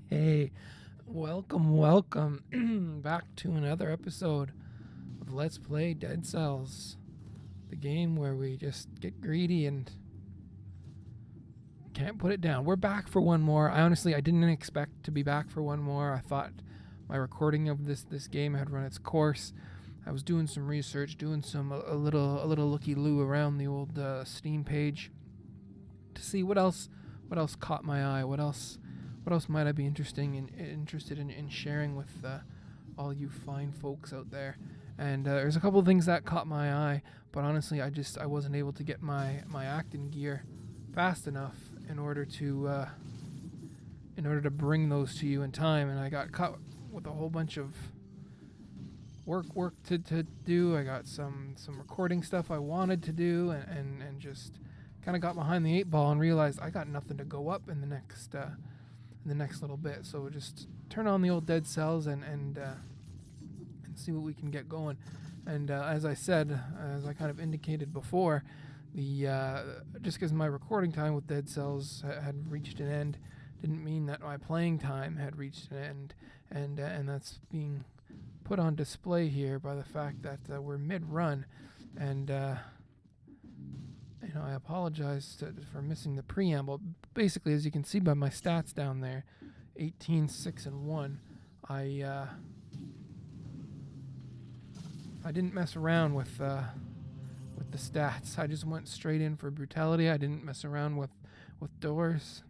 Hey, welcome back to another episode of Let's Play Dead Cells, the game where we just get greedy and can't put it down. We're back for one more. I didn't expect to be back for one more. I thought my recording of this game had run its course. I was doing some research, doing a little looky-loo around the old Steam page to see what else caught my eye. What else might I be interested in sharing with all you fine folks out there? And there's a couple of things that caught my eye, but honestly, I wasn't able to get my acting gear fast enough in order to bring those to you in time, and I got caught with a whole bunch of work to do. I got some recording stuff I wanted to do, and just kind of got behind the 8 ball and realized I got nothing to go up in the next little bit. So just turn on the old Dead Cells and see what we can get going. And as I said, as I kind of indicated before, just because my recording time with Dead Cells had reached an end, didn't mean that my playing time had reached an end, and that's being put on display here by the fact that we're mid-run, and I apologize for missing the preamble. Basically, as you can see by my stats down there, 18, 6, and 1, I didn't mess around with the stats. I just went straight in for brutality. I didn't mess around with doors.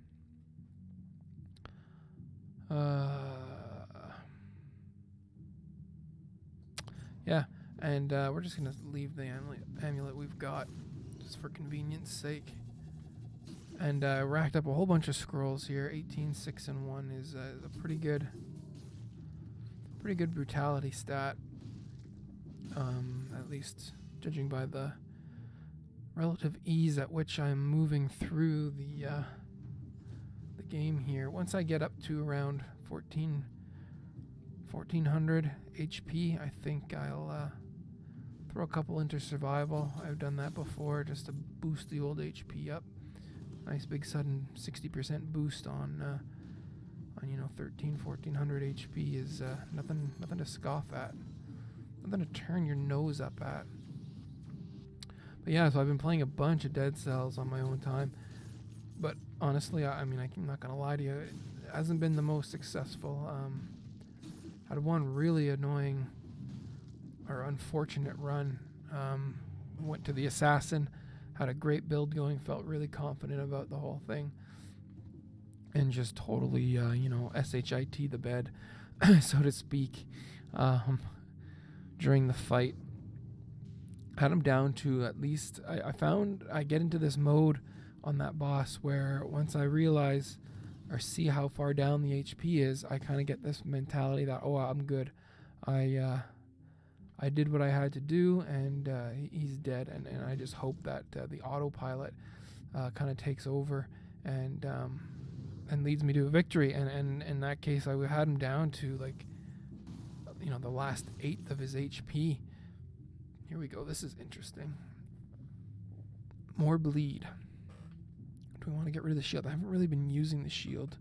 Yeah, and we're just gonna leave the amulet we've got just for convenience sake. And racked up a whole bunch of scrolls here. 18, 6, and 1 is a pretty good brutality stat. At least judging by the relative ease at which I'm moving through the game here. Once I get up to around 1400 HP, I think I'll throw a couple into survival. I've done that before just to boost the old HP up. Nice big sudden 60% boost on 1400 HP is nothing to scoff at. Nothing to turn your nose up at. But yeah, so I've been playing a bunch of Dead Cells on my own time. But honestly, I'm not gonna lie to you, it hasn't been the most successful. Had one really annoying or unfortunate run. Went to the assassin, had a great build going, felt really confident about the whole thing, and just totally, SHIT the bed, so to speak, during the fight. Had him down to at least, I found I get into this mode on that boss where once I realize or see how far down the HP is, I kind of get this mentality that, oh, I'm good. I did what I had to do, and he's dead. And I just hope that the autopilot kind of takes over and leads me to a victory. And in that case, I had him down to the last 1/8 of his HP. Here we go. This is interesting. More bleed. Do we want to get rid of the shield? I haven't really been using the shield.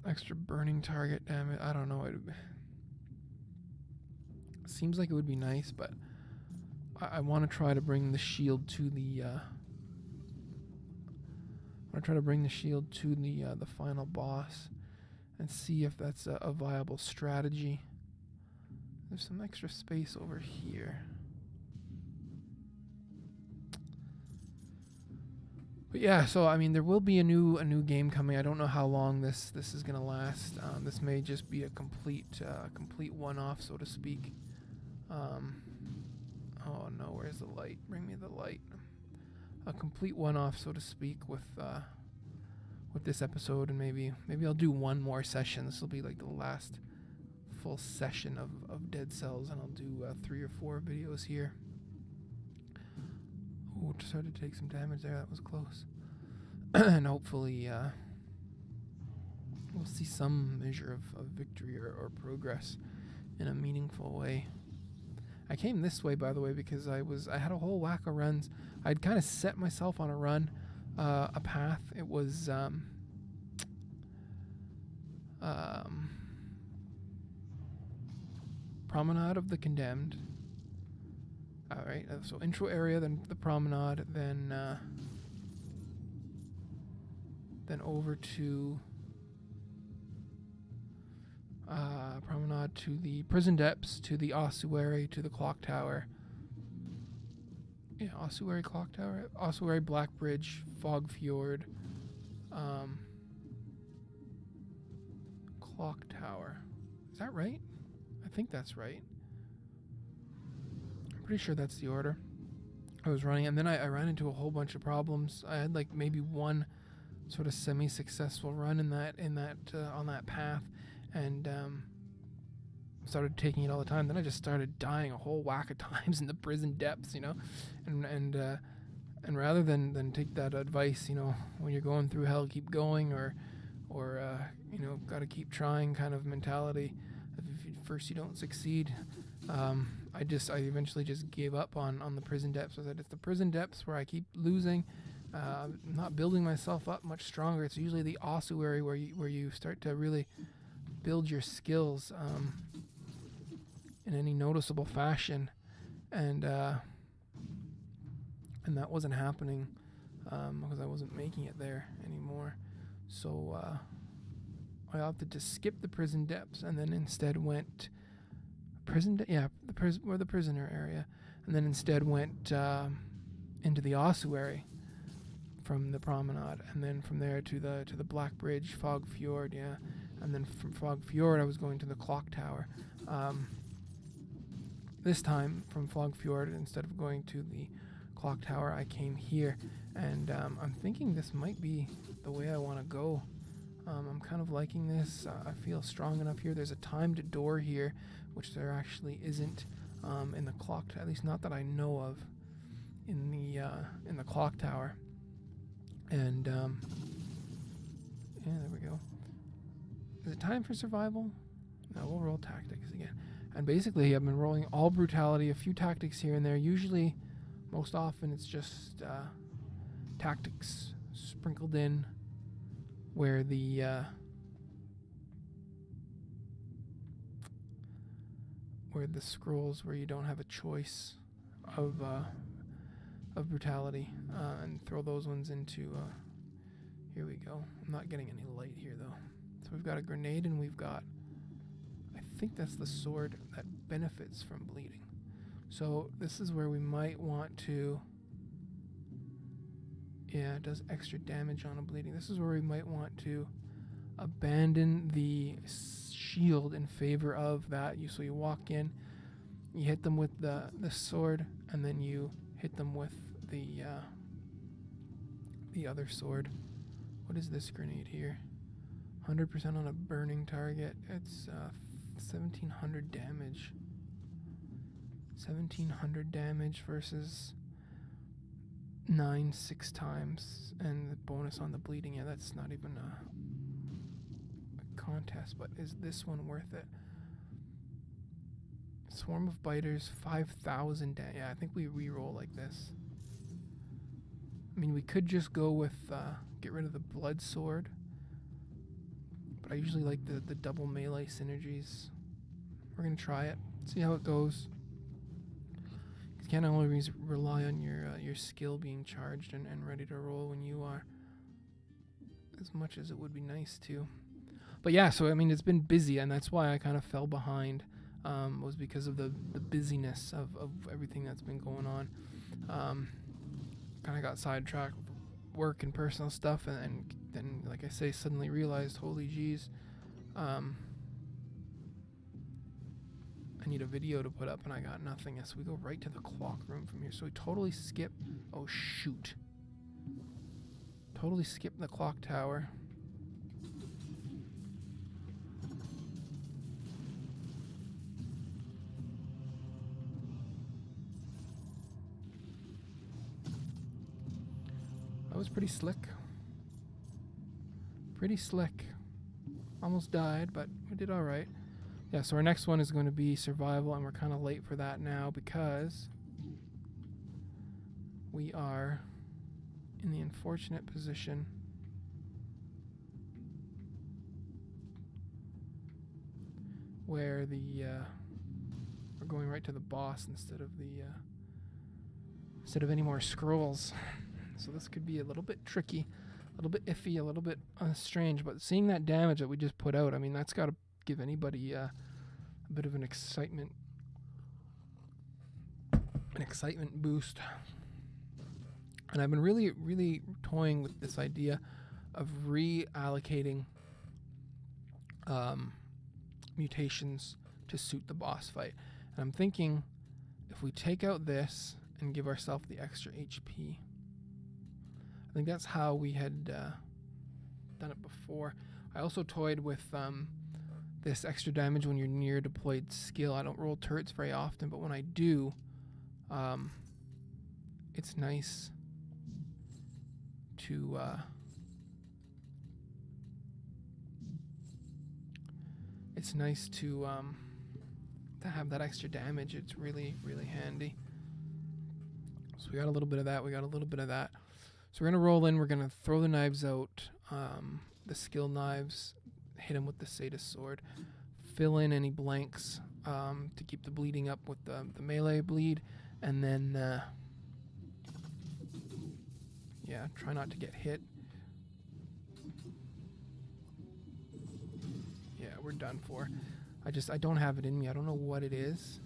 Extra burning target damage. I don't know. It seems like it would be nice, but I want to try to bring the shield to the. I want to try to bring the shield to the final boss, and see if that's a viable strategy. There's some extra space over here. But yeah, so there will be a new game coming. I don't know how long this is gonna last. This may just be a complete one-off, so to speak. Oh no, where's the light? Bring me the light. A complete one-off, so to speak, with this episode, and maybe I'll do one more session. This will be like the last full session of Dead Cells, and I'll do 3 or 4 videos here. Oh, just started to take some damage there. That was close. And hopefully we'll see some measure of victory or progress in a meaningful way. I came this way, by the way, because I had a whole whack of runs. I'd kind of set myself on a run a path. It was Promenade of the Condemned. All right, so intro area, then the promenade, then over to promenade to the prison depths, to the ossuary, to the clock tower. Yeah, ossuary, clock tower, ossuary, Black Bridge, Fog Fjord, clock tower. Is that right? I think that's right. I'm pretty sure that's the order I was running, and then I ran into a whole bunch of problems. I had like maybe one sort of semi-successful run in that on that path, and started taking it all the time. Then I just started dying a whole whack of times in the prison depths, you know, and rather than take that advice, you know, when you're going through hell, keep going, or you know, got to keep trying kind of mentality. If first you don't succeed, I eventually just gave up on the prison depths. I said, it's the prison depths where I keep losing. I'm not building myself up much stronger. It's usually the ossuary where you start to really build your skills in any noticeable fashion, and that wasn't happening because I wasn't making it there anymore. So I opted to skip the prison depths and then instead went the prisoner area, and then instead went into the ossuary from the promenade, and then from there to the Black Bridge, Fog Fjord, yeah, and then from Fog Fjord I was going to the clock tower. This time from Fog Fjord, instead of going to the clock tower, I came here, and I'm thinking this might be the way I want to go. I'm kind of liking this. I feel strong enough here. There's a timed door here, which there actually isn't in the clock, at least not that I know of, in the clock tower. And yeah, there we go. Is it time for survival? No, we'll roll tactics again. And basically, I've been rolling all brutality, a few tactics here and there. Usually, most often, it's just tactics sprinkled in where the scrolls where you don't have a choice of brutality, and throw those ones into. Here we go. I'm not getting any light here though. So we've got a grenade, and we've got. I think that's the sword that benefits from bleeding. So this is where we might want to. Yeah, it does extra damage on a bleeding. This is where we might want to abandon the shield in favor of that. So you walk in, you hit them with the sword, and then you hit them with the other sword. What is this grenade here? 100% on a burning target. It's 1700 damage. 1700 damage versus 9 6 times, and the bonus on the bleeding. Yeah, that's not even a contest, but is this one worth it? Swarm of biters, 5,000 damage. Yeah, I think we re-roll like this. I mean, we could just go with get rid of the blood sword, but I usually like the double melee synergies. We're gonna try it, see how it goes. You can't always rely on your skill being charged and ready to roll when you are, as much as it would be nice to. But yeah, so I mean, it's been busy, and that's why I kind of fell behind, was because of the busyness of everything that's been going on. Kind of got sidetracked with work and personal stuff, and then, like I say, suddenly realized, holy jeez, I need a video to put up, and I got nothing. So we go right to the clock room from here. So we totally skip. Oh shoot! Totally skip the clock tower. That was pretty slick. Pretty slick. Almost died, but we did all right. Yeah, so our next one is going to be survival, and we're kind of late for that now because we are in the unfortunate position where we're going right to the boss instead of any more scrolls. So this could be a little bit tricky, a little bit iffy, a little bit strange. But seeing that damage that we just put out, I mean, that's got to give anybody a bit of an excitement boost. And I've been really toying with this idea of reallocating mutations to suit the boss fight. And I'm thinking if we take out this and give ourselves the extra HP, I think that's how we had done it before. I also toyed with this extra damage when you're near deployed skill. I don't roll turrets very often, but when I do, it's nice to have that extra damage. It's really handy. So we got a little bit of that. So we're gonna roll in. We're gonna throw the knives out, the skill knives, hit him with the Sadist sword, fill in any blanks to keep the bleeding up with the melee bleed, and then try not to get hit. Yeah, we're done for. I don't have it in me. I don't know what it is.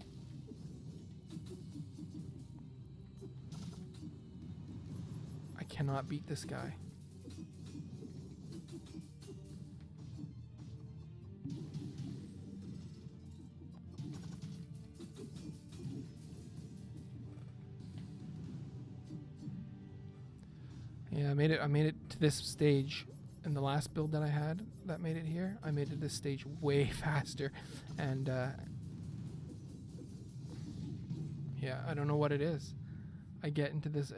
I cannot beat this guy. Yeah, I made it to this stage in the last build that I had that made it here. I made it this stage way faster, and I don't know what it is. I get into this.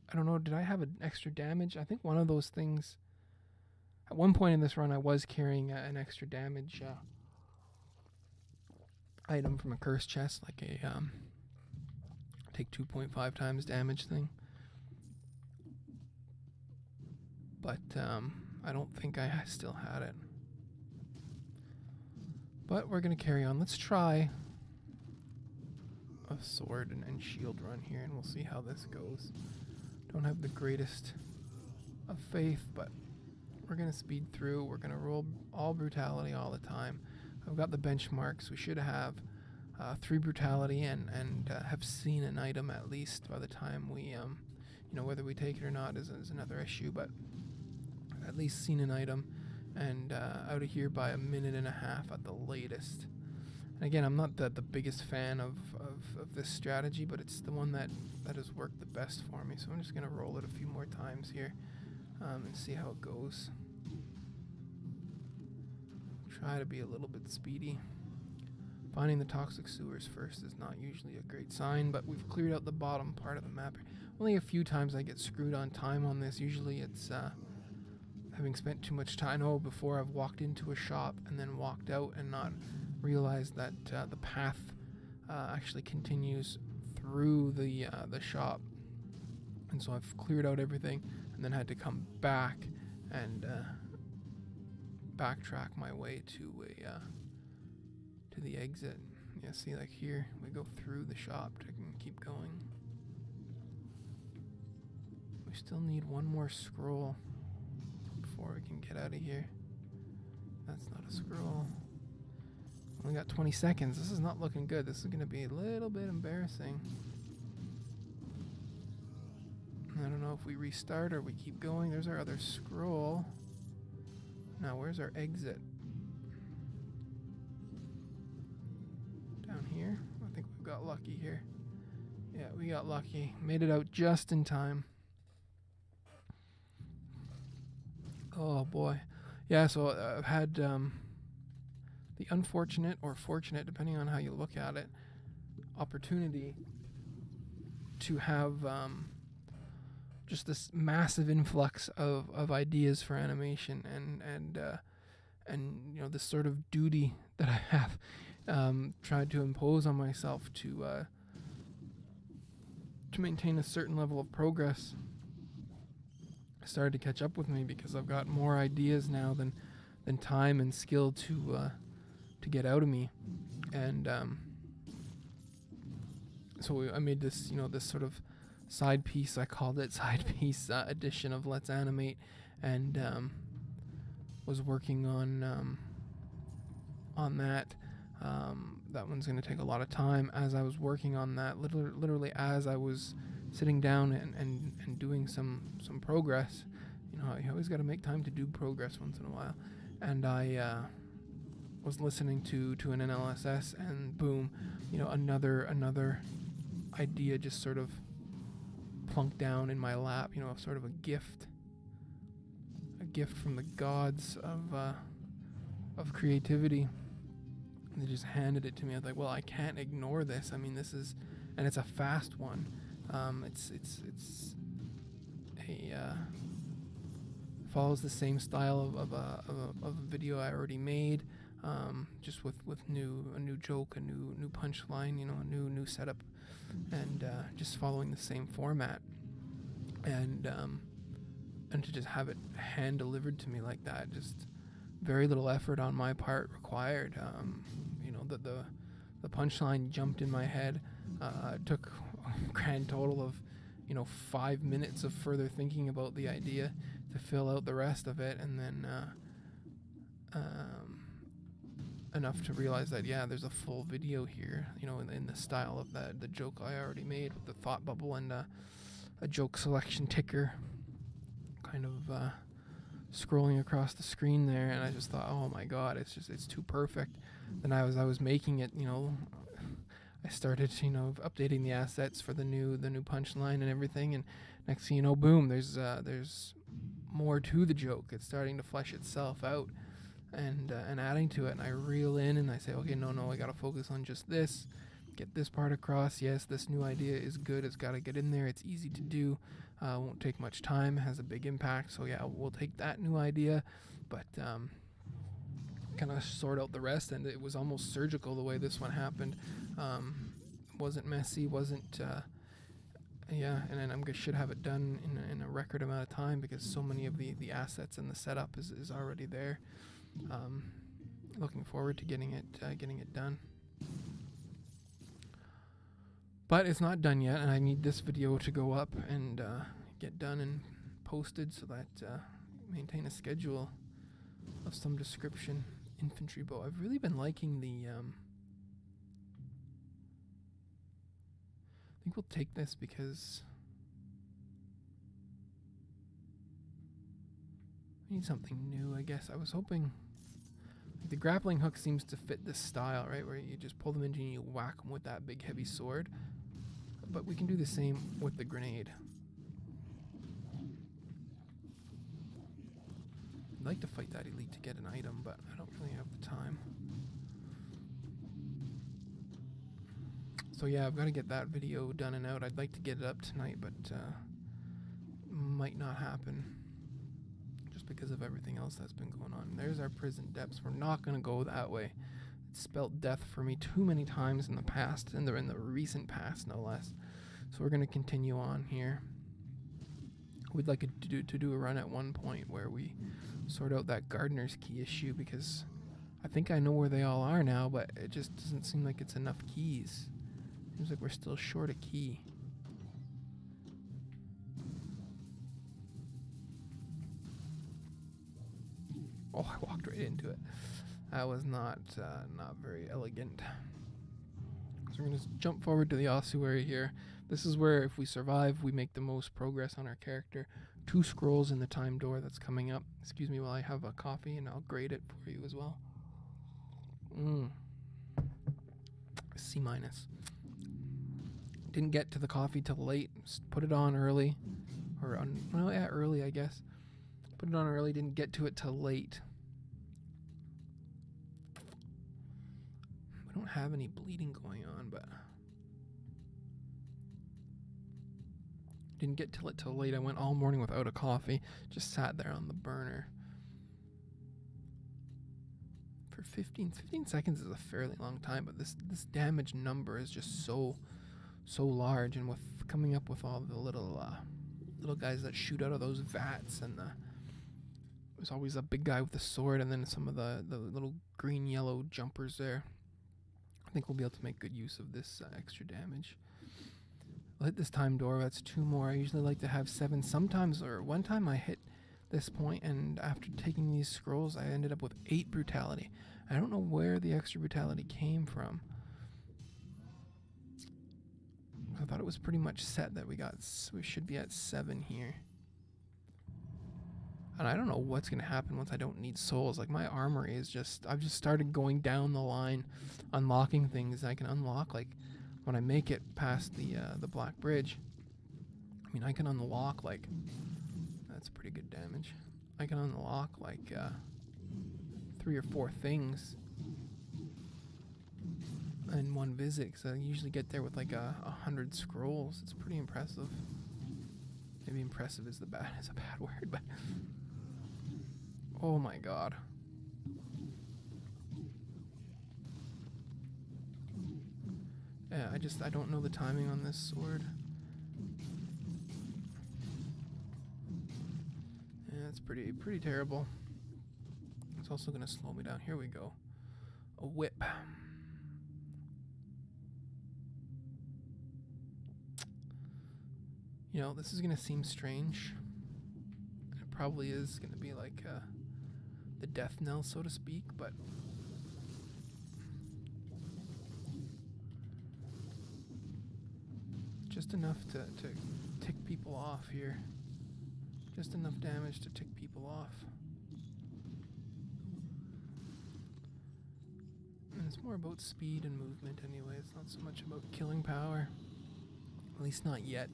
I don't know. Did I have an extra damage? I think one of those things. At one point in this run, I was carrying an extra damage item from a curse chest, like a take 2.5 times damage thing. But I don't think I still had it. But we're going to carry on. Let's try a sword and shield run here, and we'll see how this goes. Don't have the greatest of faith, but we're going to speed through. We're going to roll all brutality all the time. I've got the benchmarks. We should have 3 brutality and have seen an item at least by the time we, whether we take it or not is another issue, but at least seen an item, and out of here by 1.5 minutes at the latest. And again, I'm not the biggest fan of this strategy, but it's the one that has worked the best for me. So I'm just going to roll it a few more times here and see how it goes. Try to be a little bit speedy. Finding the toxic sewers first is not usually a great sign, but we've cleared out the bottom part of the map. Only a few times I get screwed on time on this. Usually it's having spent too much time. I know before I've walked into a shop and then walked out and not realized that the path actually continues through the shop, and so I've cleared out everything and then had to come back and backtrack my way to the exit. Yeah, see, like here we go through the shop to keep going. We still need one more scroll before we can get out of here. That's not a scroll. Only got 20 seconds. This is not looking good. This is going to be a little bit embarrassing. I don't know if we restart or we keep going. There's our other scroll. Now, where's our exit? Down here? I think we've got lucky here. Yeah, we got lucky. Made it out just in time. Oh boy. Yeah, so I've had the unfortunate or fortunate, depending on how you look at it, opportunity to have just this massive influx of ideas for animation and this sort of duty that I have tried to impose on myself to maintain a certain level of progress started to catch up with me because I've got more ideas now than time and skill to get out of me. And so I made this, this sort of side piece. I called it side piece edition of Let's Animate, and was working on that. That one's going to take a lot of time. As I was working on that, literally as I was sitting down and doing some progress, you always got to make time to do progress once in a while. And I was listening to an NLSS, and boom, another idea just sort of plunked down in my lap. Sort of a gift from the gods of creativity. They just handed it to me. I was like, well, I can't ignore this. I mean, this is, and it's a fast one. It's a follows the same style of a video I already made, just with a new joke, a new punchline, a new setup, and just following the same format, and to just have it hand delivered to me like that, just very little effort on my part required. The punchline jumped in my head. It took a grand total of 5 minutes of further thinking about the idea to fill out the rest of it, and then enough to realize that there's a full video here, in the style of the joke I already made, with the thought bubble and a joke selection ticker kind of scrolling across the screen there. And I just thought, oh my god, it's too perfect. Then I was making it, I started updating the assets for the new punchline and everything, and next thing you know, boom, there's more to the joke. It's starting to flesh itself out and adding to it, and I reel in and I say, okay, no, I gotta focus on just this, get this part across. Yes, this new idea is good, it's gotta get in there, it's easy to do, won't take much time, has a big impact, so we'll take that new idea, but kind of sort out the rest. And it was almost surgical the way this one happened. Wasn't messy, wasn't and then I should have it done in a record amount of time, because so many of the assets and the setup is already there. Looking forward to getting it done, but it's not done yet, and I need this video to go up and get done and posted, so that maintain a schedule of some description. Infantry bow. I've really been liking the I think we'll take this because I need something new, I guess. I was hoping, like, the grappling hook seems to fit this style, right, where you just pull them into and you whack them with that big heavy sword, but we can do the same with the grenade. I'd like to fight that elite to get an item, but I don't really have the time. So I've got to get that video done and out. I'd like to get it up tonight, but might not happen just because of everything else that's been going on. There's our prison depths. We're not going to go that way. It's spelt death for me too many times in the past, in the recent past, no less. So we're going to continue on here. We'd like to do a run at one point where we sort out that gardener's key issue, because I think I know where they all are now, but it just doesn't seem like it's enough keys. Seems like we're still short a key. Oh, I walked right into it. That was not very elegant. So we're going to jump forward to the ossuary here. This is where, if we survive, we make the most progress on our character. 2 scrolls in the time door that's coming up. Excuse me while I have a coffee, and I'll grade it for you as well. C-. Didn't get to the coffee till late. Put it on early. Early, I guess. Put it on early, didn't get to it till late. We don't have any bleeding going on, but didn't get till it till late. I went all morning without a coffee. Just sat there on the burner for 15 seconds is a fairly long time, but this damage number is just so large, and with coming up with all the little little guys that shoot out of those vats, and there's always a big guy with a sword, and then some of the little green-yellow jumpers there. I think we'll be able to make good use of this extra damage. I'll hit this time door. That's 2 more. I usually like to have 7. Sometimes, or one time I hit this point, and after taking these scrolls, I ended up with 8 brutality. I don't know where the extra brutality came from. I thought it was pretty much set that we should be at 7 here. And I don't know what's going to happen once I don't need souls. Like, my armory is I've just started going down the line, unlocking things I can unlock. Like, when I make it past the Black Bridge, I mean, I can unlock, like, that's pretty good damage. I can unlock, like, 3 or 4 things in one visit, because I usually get there with, like, 100 scrolls. It's pretty impressive. Maybe impressive is a bad word, but... Oh my god. Yeah, I don't know the timing on this sword. Yeah, it's pretty terrible. It's also gonna slow me down. Here we go. A whip. You know, this is gonna seem strange. It probably is gonna be like the death knell, so to speak, but just enough to tick people off here. Just enough damage to tick people off. And it's more about speed and movement anyway. It's not so much about killing power. At least not yet.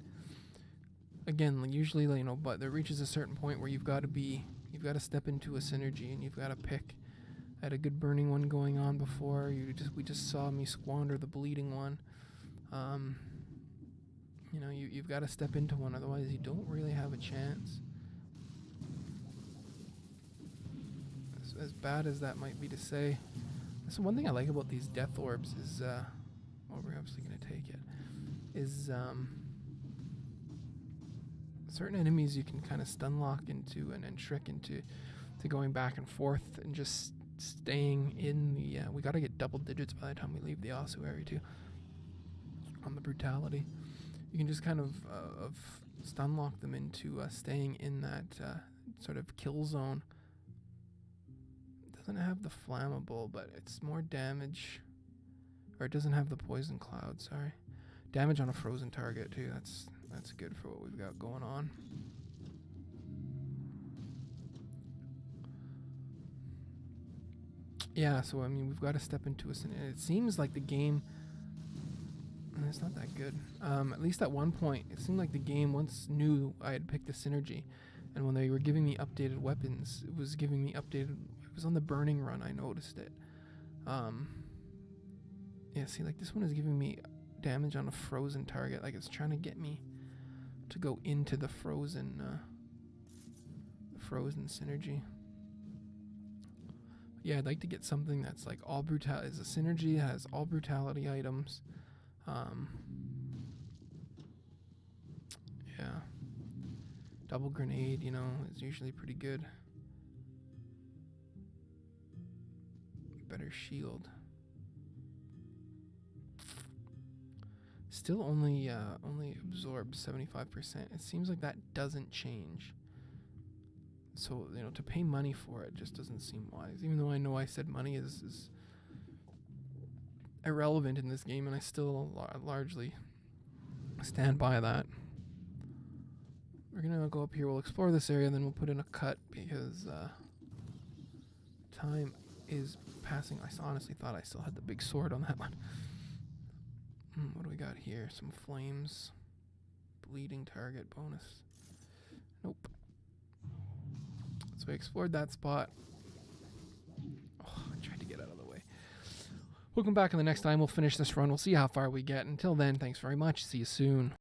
Again, like usually, you know, but there reaches a certain point where you've got to step into a synergy, and you've got to pick. I had a good burning one going on before. We just saw me squander the bleeding one. You know, you've got to step into one, otherwise you don't really have a chance. As bad as that might be to say, so one thing I like about these death orbs is, well, we're obviously going to take it, is certain enemies you can kind of stun lock into and trick into going back and forth and just staying in the... we got to get double digits by the time we leave the ossuary too. On the brutality. You can just kind of stun lock them into staying in that sort of kill zone. It doesn't have the flammable, but it's more damage. Or it doesn't have the poison cloud, sorry. Damage on a frozen target too. That's good for what we've got going on. Yeah, so I mean, we've got to step into a... And it seems like the game... It's not that good. At least at one point, it seemed like the game once knew I had picked the synergy. And when they were giving me updated weapons, it was giving me updated... It was on the burning run, I noticed it. Yeah, see, like this one is giving me damage on a frozen target. Like it's trying to get me to go into the frozen synergy. Yeah, I'd like to get something that's like all brutality. Is a synergy, has all brutality items. Yeah. Double grenade, you know, is usually pretty good. Better shield. Still only absorbs 75%. It seems like that doesn't change. So, you know, to pay money for it just doesn't seem wise. Even though I know I said money is irrelevant in this game, and I still largely stand by that. We're gonna go up here, we'll explore this area, then we'll put in a cut because time is passing. I honestly thought I still had the big sword on that one. What do we got here? Some flames. Bleeding target bonus. Nope. So we explored that spot. Oh, I tried to get out of the way. We'll come back in the next time. We'll finish this run. We'll see how far we get. Until then, thanks very much. See you soon.